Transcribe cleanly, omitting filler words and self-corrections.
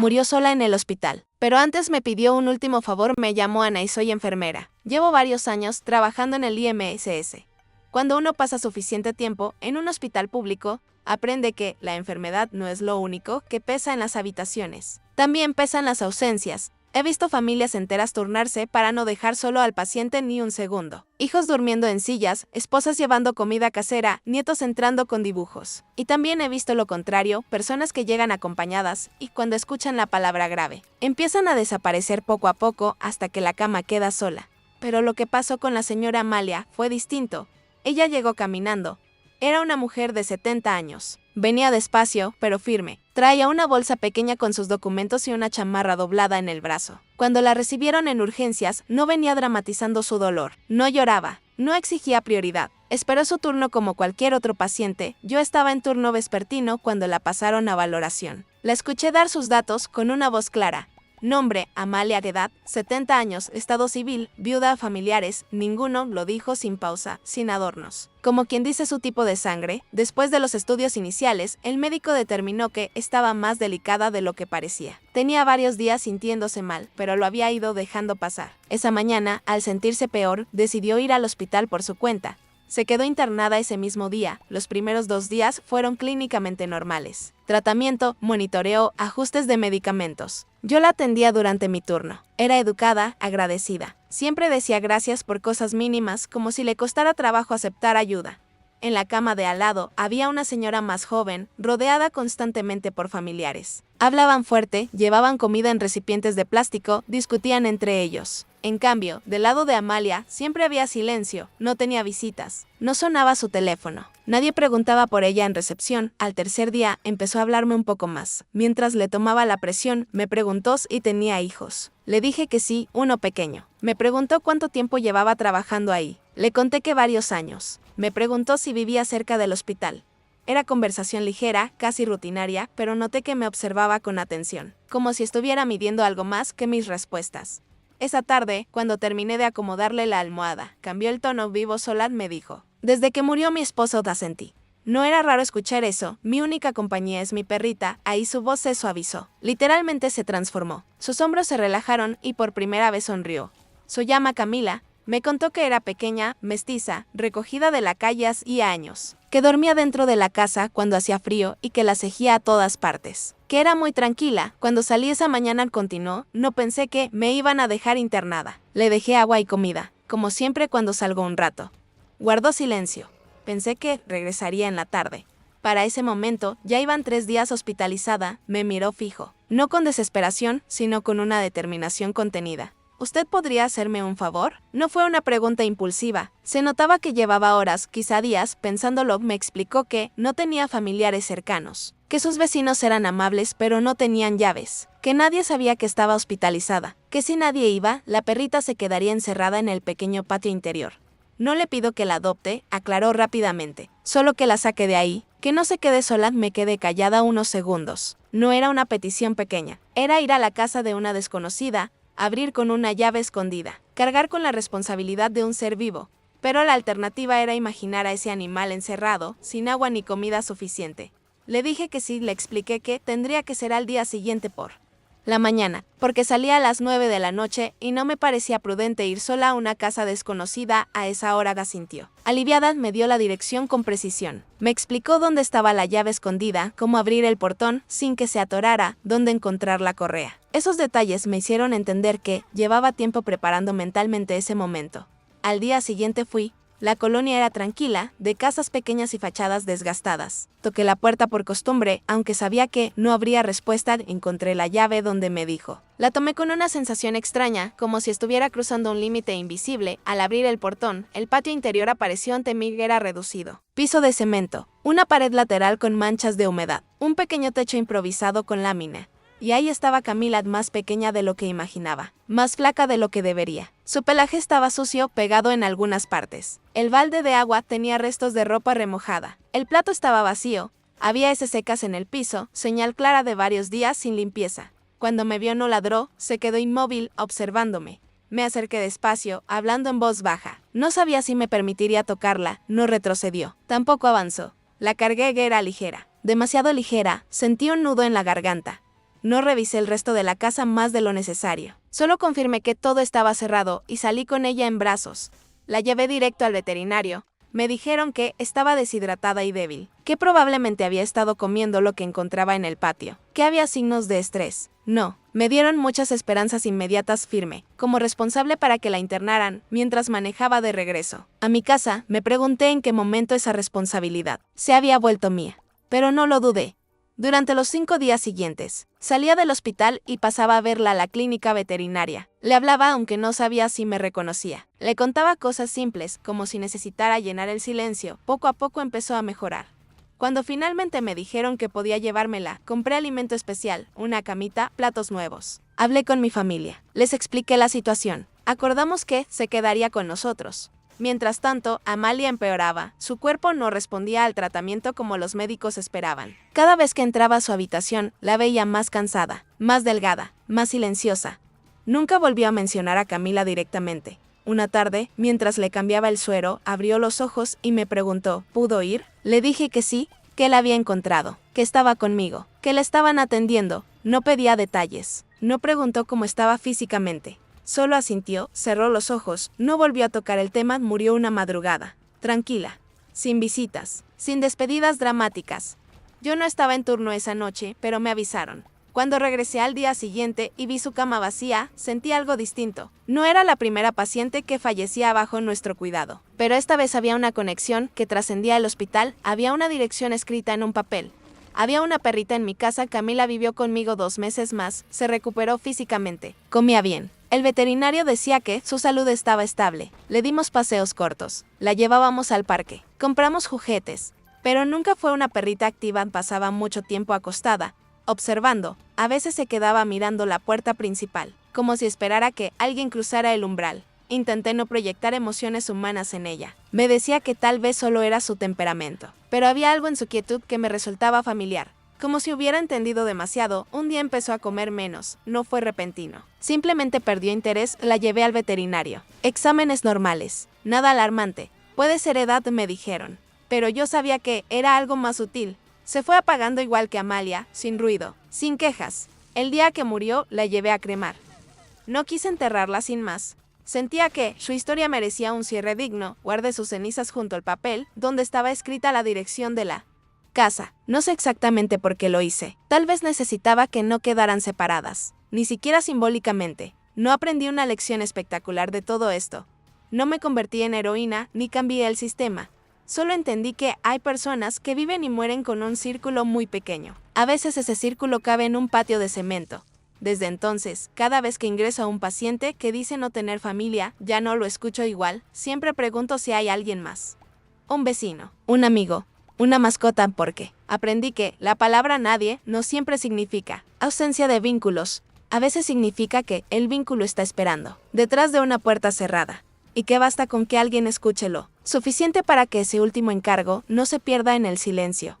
Murió sola en el hospital. Pero antes me pidió un último favor. Me llamo Ana y soy enfermera. Llevo varios años trabajando en el IMSS. Cuando uno pasa suficiente tiempo en un hospital público, aprende que la enfermedad no es lo único que pesa en las habitaciones. También pesan las ausencias. He visto familias enteras turnarse para no dejar solo al paciente ni un segundo. Hijos durmiendo en sillas, esposas llevando comida casera, nietos entrando con dibujos. Y también he visto lo contrario, personas que llegan acompañadas y cuando escuchan la palabra grave, empiezan a desaparecer poco a poco hasta que la cama queda sola. Pero lo que pasó con la señora Amalia fue distinto. Ella llegó caminando. Era una mujer de 70 años. Venía despacio, pero firme. Traía una bolsa pequeña con sus documentos y una chamarra doblada en el brazo. Cuando la recibieron en urgencias, no venía dramatizando su dolor. No lloraba. No exigía prioridad. Esperó su turno como cualquier otro paciente. Yo estaba en turno vespertino cuando la pasaron a valoración. La escuché dar sus datos con una voz clara. Nombre, Amalia, edad, 70 años, estado civil, viuda, familiares, ninguno, lo dijo sin pausa, sin adornos. Como quien dice su tipo de sangre, después de los estudios iniciales, el médico determinó que estaba más delicada de lo que parecía. Tenía varios días sintiéndose mal, pero lo había ido dejando pasar. Esa mañana, al sentirse peor, decidió ir al hospital por su cuenta. Se quedó internada ese mismo día. Los primeros 2 días fueron clínicamente normales. Tratamiento, monitoreo, ajustes de medicamentos. Yo la atendía durante mi turno. Era educada, agradecida. Siempre decía gracias por cosas mínimas, como si le costara trabajo aceptar ayuda. En la cama de al lado había una señora más joven, rodeada constantemente por familiares. Hablaban fuerte, llevaban comida en recipientes de plástico, discutían entre ellos. En cambio, del lado de Amalia siempre había silencio, no tenía visitas, no sonaba su teléfono. Nadie preguntaba por ella en recepción. Al tercer día empezó a hablarme un poco más. Mientras le tomaba la presión, me preguntó si tenía hijos. Le dije que sí, uno pequeño. Me preguntó cuánto tiempo llevaba trabajando ahí. Le conté que varios años. Me preguntó si vivía cerca del hospital. Era conversación ligera, casi rutinaria, pero noté que me observaba con atención, como si estuviera midiendo algo más que mis respuestas. Esa tarde, cuando terminé de acomodarle la almohada, cambió el tono vivo. Sola me dijo: desde que murió mi esposo te sentí. No era raro escuchar eso, mi única compañía es mi perrita. Ahí su voz se suavizó. Literalmente se transformó. Sus hombros se relajaron y por primera vez sonrió. Se llama Camila. Me contó que era pequeña, mestiza, recogida de la calle hacía años, que dormía dentro de la casa cuando hacía frío y que la seguía a todas partes, que era muy tranquila. Cuando salí esa mañana, continuó, no pensé que me iban a dejar internada. Le dejé agua y comida, como siempre cuando salgo un rato. Guardó silencio. Pensé que regresaría en la tarde. Para ese momento, ya iban 3 días hospitalizada. Me miró fijo, no con desesperación, sino con una determinación contenida. ¿Usted podría hacerme un favor? No fue una pregunta impulsiva. Se notaba que llevaba horas, quizá días, pensándolo. Me explicó que no tenía familiares cercanos, que sus vecinos eran amables pero no tenían llaves, que nadie sabía que estaba hospitalizada, que si nadie iba, la perrita se quedaría encerrada en el pequeño patio interior. No le pido que la adopte, aclaró rápidamente, solo que la saque de ahí, que no se quede sola. Me quedé callada unos segundos. No era una petición pequeña, era ir a la casa de una desconocida, abrir con una llave escondida, cargar con la responsabilidad de un ser vivo. Pero la alternativa era imaginar a ese animal encerrado, sin agua ni comida suficiente. Le dije que sí. Le expliqué que tendría que ser al día siguiente por la mañana, porque salía a las 9 de la noche y no me parecía prudente ir sola a una casa desconocida a esa hora. Asintió. Aliviada, me dio la dirección con precisión. Me explicó dónde estaba la llave escondida, cómo abrir el portón sin que se atorara, dónde encontrar la correa. Esos detalles me hicieron entender que llevaba tiempo preparando mentalmente ese momento. Al día siguiente fui. La colonia era tranquila, de casas pequeñas y fachadas desgastadas. Toqué la puerta por costumbre, aunque sabía que no habría respuesta. Encontré la llave donde me dijo. La tomé con una sensación extraña, como si estuviera cruzando un límite invisible. Al abrir el portón, el patio interior apareció ante mí. Era reducido. Piso de cemento, una pared lateral con manchas de humedad, un pequeño techo improvisado con lámina. Y ahí estaba Camila, más pequeña de lo que imaginaba, más flaca de lo que debería. Su pelaje estaba sucio, pegado en algunas partes. El balde de agua tenía restos de ropa remojada. El plato estaba vacío. Había heces secas en el piso, señal clara de varios días sin limpieza. Cuando me vio no ladró, se quedó inmóvil, observándome. Me acerqué despacio, hablando en voz baja. No sabía si me permitiría tocarla. No retrocedió. Tampoco avanzó. La cargué. Era ligera. Demasiado ligera. Sentí un nudo en la garganta. No revisé el resto de la casa más de lo necesario. Solo confirmé que todo estaba cerrado y salí con ella en brazos. La llevé directo al veterinario. Me dijeron que estaba deshidratada y débil, que probablemente había estado comiendo lo que encontraba en el patio, que había signos de estrés. No, me dieron muchas esperanzas inmediatas firme, como responsable para que la internaran mientras manejaba de regreso a mi casa. Me pregunté en qué momento esa responsabilidad se había vuelto mía, pero no lo dudé. Durante los 5 días siguientes, salía del hospital y pasaba a verla a la clínica veterinaria. Le hablaba aunque no sabía si me reconocía. Le contaba cosas simples, como si necesitara llenar el silencio. Poco a poco empezó a mejorar. Cuando finalmente me dijeron que podía llevármela, compré alimento especial, una camita, platos nuevos. Hablé con mi familia. Les expliqué la situación. Acordamos que se quedaría con nosotros. Mientras tanto, Amalia empeoraba. Su cuerpo no respondía al tratamiento como los médicos esperaban. Cada vez que entraba a su habitación, la veía más cansada, más delgada, más silenciosa. Nunca volvió a mencionar a Camila directamente. Una tarde, mientras le cambiaba el suero, abrió los ojos y me preguntó, ¿pudo ir? Le dije que sí, que la había encontrado, que estaba conmigo, que la estaban atendiendo. No pedía detalles. No preguntó cómo estaba físicamente. Solo asintió, cerró los ojos, no volvió a tocar el tema. Murió una madrugada. Tranquila. Sin visitas. Sin despedidas dramáticas. Yo no estaba en turno esa noche, pero me avisaron. Cuando regresé al día siguiente y vi su cama vacía, sentí algo distinto. No era la primera paciente que fallecía bajo nuestro cuidado, pero esta vez había una conexión que trascendía el hospital. Había una dirección escrita en un papel. Había una perrita en mi casa. Camila vivió conmigo 2 meses más, se recuperó físicamente, comía bien. El veterinario decía que su salud estaba estable. Le dimos paseos cortos, la llevábamos al parque, compramos juguetes, pero nunca fue una perrita activa. Pasaba mucho tiempo acostada, observando. A veces se quedaba mirando la puerta principal, como si esperara que alguien cruzara el umbral. Intenté no proyectar emociones humanas en ella. Me decía que tal vez solo era su temperamento, pero había algo en su quietud que me resultaba familiar. Como si hubiera entendido demasiado. Un día empezó a comer menos. No fue repentino. Simplemente perdió interés. La llevé al veterinario. Exámenes normales. Nada alarmante. Puede ser edad, me dijeron. Pero yo sabía que era algo más sutil. Se fue apagando igual que Amalia, sin ruido, sin quejas. El día que murió, la llevé a cremar. No quise enterrarla sin más. Sentía que su historia merecía un cierre digno. Guardé sus cenizas junto al papel, donde estaba escrita la dirección de la casa. No sé exactamente por qué lo hice. Tal vez necesitaba que no quedaran separadas. Ni siquiera simbólicamente. No aprendí una lección espectacular de todo esto. No me convertí en heroína, ni cambié el sistema. Solo entendí que hay personas que viven y mueren con un círculo muy pequeño. A veces ese círculo cabe en un patio de cemento. Desde entonces, cada vez que ingreso a un paciente que dice no tener familia, ya no lo escucho igual. Siempre pregunto si hay alguien más. Un vecino, un amigo, una mascota, porque aprendí que la palabra nadie no siempre significa ausencia de vínculos. A veces significa que el vínculo está esperando detrás de una puerta cerrada, y que basta con que alguien escúchelo suficiente para que ese último encargo no se pierda en el silencio.